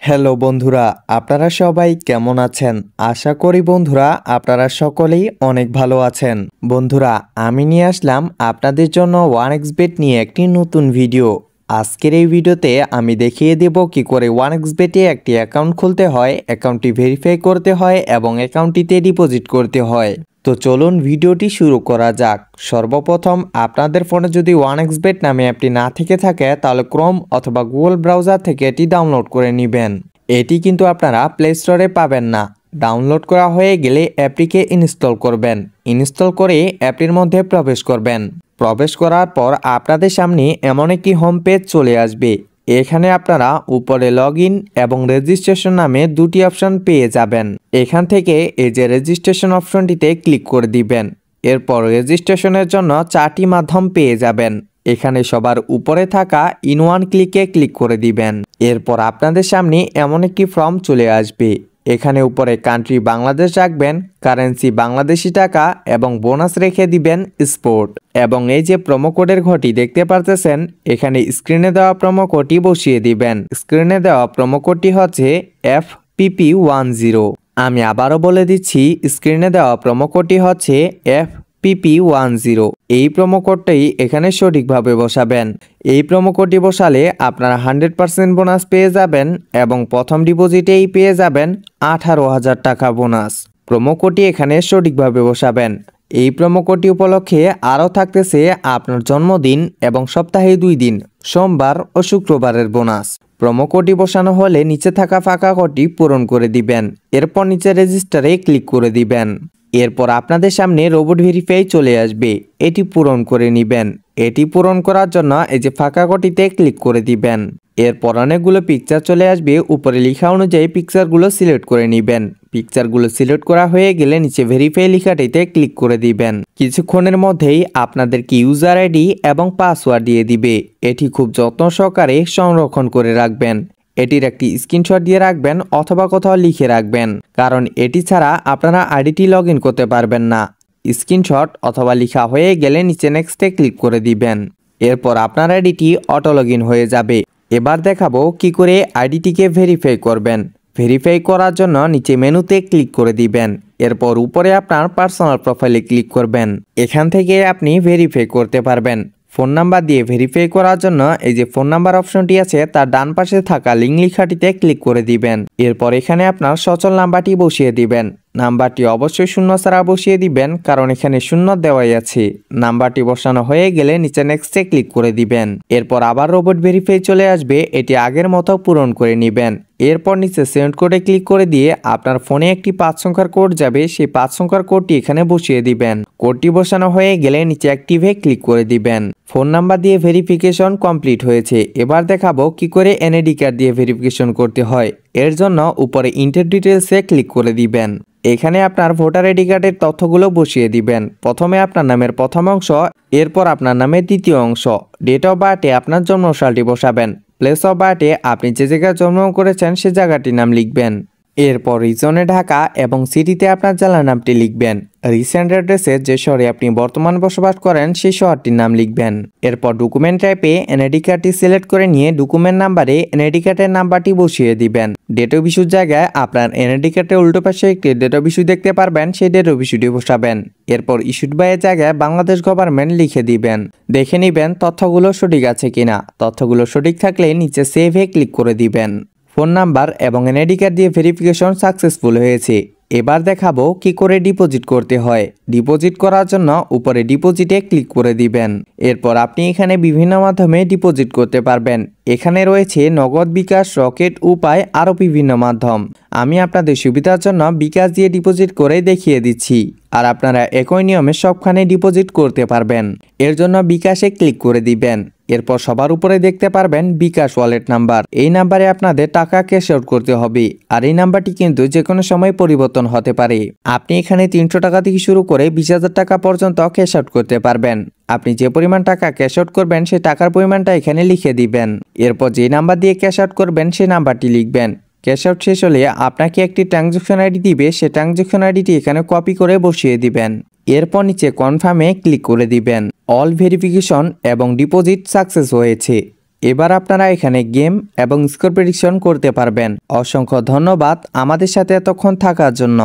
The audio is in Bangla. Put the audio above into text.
হ্যালো বন্ধুরা, আপনারা সবাই কেমন আছেন? আশা করি বন্ধুরা আপনারা সকলেই অনেক ভালো আছেন। বন্ধুরা, আমি নিয়ে আসলাম আপনাদের জন্য 1xBet নিয়ে একটি নতুন ভিডিও। আজকের এই ভিডিওতে আমি দেখিয়ে দেব কি করে 1xBet-এ একটি অ্যাকাউন্ট খুলতে হয়, অ্যাকাউন্টটি ভেরিফাই করতে হয় এবং অ্যাকাউন্টটিতে ডিপোজিট করতে হয়। তো চলুন ভিডিওটি শুরু করা যাক। সর্বপ্রথম আপনাদের ফোনে যদি 1xBet নামে অ্যাপটি না থেকে থাকে তাহলে ক্রোম অথবা গুগল ব্রাউজার থেকে এটি ডাউনলোড করে নেবেন। এটি কিন্তু আপনারা প্লে স্টোরে পাবেন না। ডাউনলোড করা হয়ে গেলে অ্যাপটিকে ইনস্টল করবেন। ইনস্টল করে অ্যাপটির মধ্যে প্রবেশ করবেন। প্রবেশ করার পর আপনাদের সামনে এমন একটি হোম পেজ চলে আসবে। এখানে আপনারা উপরে লগইন এবং রেজিস্ট্রেশন নামে দুটি অপশন পেয়ে যাবেন। এখান থেকে এই যে রেজিস্ট্রেশন অপশনটিতে ক্লিক করে দিবেন। এরপর রেজিস্ট্রেশনের জন্য 4টি মাধ্যম পেয়ে যাবেন। এখানে সবার উপরে থাকা ইন ওয়ান ক্লিকে ক্লিক করে দিবেন। এরপর আপনাদের সামনে এমন একটি ফর্ম চলে আসবে। এখানে উপরে কান্ট্রি বাংলাদেশ রাখবেন, কারেন্সি বাংলাদেশি টাকা এবং বোনাস রেখে দিবেন স্পোর্ট। এবং এই যে প্রোমো কোডের ঘরটি দেখতে পারতেছেন, এখানে স্ক্রিনে দেওয়া প্রোমো কোডটি বসিয়ে দিবেন। স্ক্রিনে দেওয়া প্রোমো কোডটি হচ্ছে FPP10। আমি আবারও বলে দিচ্ছি, স্ক্রিনে দেওয়া প্রোমো কোডটি হচ্ছে FPP10। এই প্রোমো কোডটাই এখানে সঠিকভাবে বসাবেন। এই প্রোমো কোডটি বসালে আপনারা 100% বোনাস পেয়ে যাবেন এবং প্রথম ডিপোজিটেই পেয়ে যাবেন 18,000 টাকা বোনাস। প্রোমো কোডটি এখানে সঠিকভাবে বসাবেন। এই প্রোমো কোডটি উপলক্ষে আরও থাকতেছে আপনার জন্মদিন এবং সপ্তাহে 2 দিন, সোমবার ও শুক্রবারের বোনাস। প্রোমো কোডটি বসানো হলে নিচে থাকা ফাঁকা কোডটি পূরণ করে দিবেন। এরপর নিচে রেজিস্টারে ক্লিক করে দিবেন। এরপর আপনাদের সামনে রোবট ভেরিফাই চলে আসবে। এটি পূরণ করে নেবেন। এটি পূরণ করার জন্য এই যে ফাঁকা কোডটিতে ক্লিক করে দিবেন। এরপর অনেকগুলো পিকচার চলে আসবে। উপরে লেখা অনুযায়ী পিকচারগুলো সিলেক্ট করে নেবেন। পিকচারগুলো সিলেক্ট করা হয়ে গেলে নিচে ভেরিফাই লেখাটিতে ক্লিক করে দিবেন। কিছুক্ষণের মধ্যেই আপনাদেরকে ইউজার আইডি এবং পাসওয়ার্ড দিয়ে দিবে। এটি খুব যত্ন সহকারে সংরক্ষণ করে রাখবেন। এটির একটি স্ক্রিনশট দিয়ে রাখবেন অথবা কোথাও লিখে রাখবেন, কারণ এটি ছাড়া আপনারা আইডিটি লগ ইন করতে পারবেন না। স্ক্রিনশট অথবা লেখা হয়ে গেলে নিচে নেক্সটে ক্লিক করে দিবেন। এরপর আপনার আইডিটি অটো লগ ইন হয়ে যাবে। এবার দেখাবো কি করে আইডিটিকে ভেরিফাই করবেন। ভেরিফাই করার জন্য নিচে মেনুতে ক্লিক করে দিবেন। এরপর উপরে আপনার পার্সোনাল প্রোফাইলে ক্লিক করবেন। এখান থেকে আপনি ভেরিফাই করতে পারবেন। ফোন নাম্বার দিয়ে ভেরিফাই করার জন্য এই যে ফোন নাম্বার অপশনটি আছে তার ডান পাশে থাকা লিঙ্ক লেখাটিতে ক্লিক করে দিবেন। এরপর এখানে আপনার সচল নাম্বারটি বসিয়ে দিবেন। নাম্বারটি অবশ্যই শূন্য ছাড়া বসিয়ে দিবেন, কারণ এখানে শূন্য দেওয়াই আছে। নাম্বারটি বসানো হয়ে গেলে নিচে নেক্সটে ক্লিক করে দিবেন। এরপর আবার রোবট ভেরিফাই চলে আসবে। এটি আগের মতো পূরণ করে নেবেন। এরপর নিচে সেন্ড কোডে ক্লিক করে দিয়ে আপনার ফোনে একটি 5 সংখ্যার কোড যাবে। সেই 5 সংখ্যার কোডটি এখানে বসিয়ে দিবেন। কোডটি বসানো হয়ে গেলে নিচে অ্যাক্টিভে ক্লিক করে দিবেন। ফোন নাম্বার দিয়ে ভেরিফিকেশন কমপ্লিট হয়েছে। এবার দেখাবো কি করে এনআইডি কার্ড দিয়ে ভেরিফিকেশন করতে হয়। এর জন্য উপরে ইন্টার ডিটেলসে ক্লিক করে দিবেন। এখানে আপনার ভোটার আইডি কার্ডের তথ্যগুলো বসিয়ে দিবেন। প্রথমে আপনার নামের প্রথম অংশ, এরপর আপনার নামের দ্বিতীয় অংশ, ডেট অফ বার্থে আপনার জন্মসালটি বসাবেন। প্লেস অফ বার্থে আপনি যে জায়গায় জন্ম করেছেন সে জায়গাটির নাম লিখবেন। এরপর রিজনে ঢাকা এবং সিটিতে আপনার জেলার নামটি লিখবেন। রিসেন্ট অ্যাড্রেসে যে শহরে আপনি বর্তমান বসবাস করেন সেই শহরটির নাম লিখবেন। এরপর ডকুমেন্ট টাইপে এনআইডি কার্ডটি সিলেক্ট করে নিয়ে ডকুমেন্ট নাম্বারে এনআইডি কার্ডের নাম্বারটি বসিয়ে দিবেন। ডেট অফ ইস্যুর জায়গায় আপনার এনআইডি কার্ডের উল্টো পাশে একটি ডেট অফ ইস্যু দেখতে পারবেন, সেই ডেট অফ ইস্যুটি বসাবেন। এরপর ইস্যুড বাই এর জায়গায় বাংলাদেশ গভর্নমেন্ট লিখে দিবেন। দেখে নিবেন তথ্যগুলো সঠিক আছে কিনা। তথ্যগুলো সঠিক থাকলে নিচে সেভে ক্লিক করে দিবেন। ফোন নাম্বার এবং এনআইডি কার্ড দিয়ে ভেরিফিকেশন সাকসেসফুল হয়েছে। এবার দেখাবো কি করে ডিপোজিট করতে হয়। ডিপোজিট করার জন্য উপরে ডিপোজিটে ক্লিক করে দিবেন। এরপর আপনি এখানে বিভিন্ন মাধ্যমে ডিপোজিট করতে পারবেন। এখানে রয়েছে নগদ, বিকাশ, রকেট, উপায় আরও বিভিন্ন মাধ্যম। আমি আপনাদের সুবিধার জন্য বিকাশ দিয়ে ডিপোজিট করে দেখিয়ে দিচ্ছি, আর আপনারা একই নিয়মে সবখানে ডিপোজিট করতে পারবেন। এর জন্য বিকাশে ক্লিক করে দিবেন। এরপর সবার উপরে দেখতে পারবেন বিকাশ ওয়ালেট নাম্বার। এই নাম্বারে আপনাদের টাকা ক্যাশ আউট করতে হবে, আর এই নাম্বারটি কিন্তু যে কোনো সময় পরিবর্তন হতে পারে। আপনি এখানে 300 টাকা থেকে শুরু করে 20,000 টাকা পর্যন্ত ক্যাশ আউট করতে পারবেন। আপনি যে পরিমাণ টাকা ক্যাশ আউট করবেন সেই টাকার পরিমাণটা এখানে লিখে দিবেন। এরপর যে নাম্বার দিয়ে ক্যাশ আউট করবেন সেই নাম্বারটি লিখবেন। ক্যাশ আউট শেষ হলে আপনাকে একটি ট্রানজ্যাকশন আইডি দিবে। সেই ট্রানজ্যাকশন আইডিটি এখানে কপি করে বসিয়ে দিবেন। এরপর নিচে কনফার্মে ক্লিক করে দিবেন। অল ভেরিফিকেশন এবং ডিপোজিট সাকসেস হয়েছে। এবার আপনারা এখানে গেম এবং স্কোর প্রেডিকশন করতে পারবেন। অসংখ্য ধন্যবাদ আমাদের সাথে এতক্ষণ থাকার জন্য।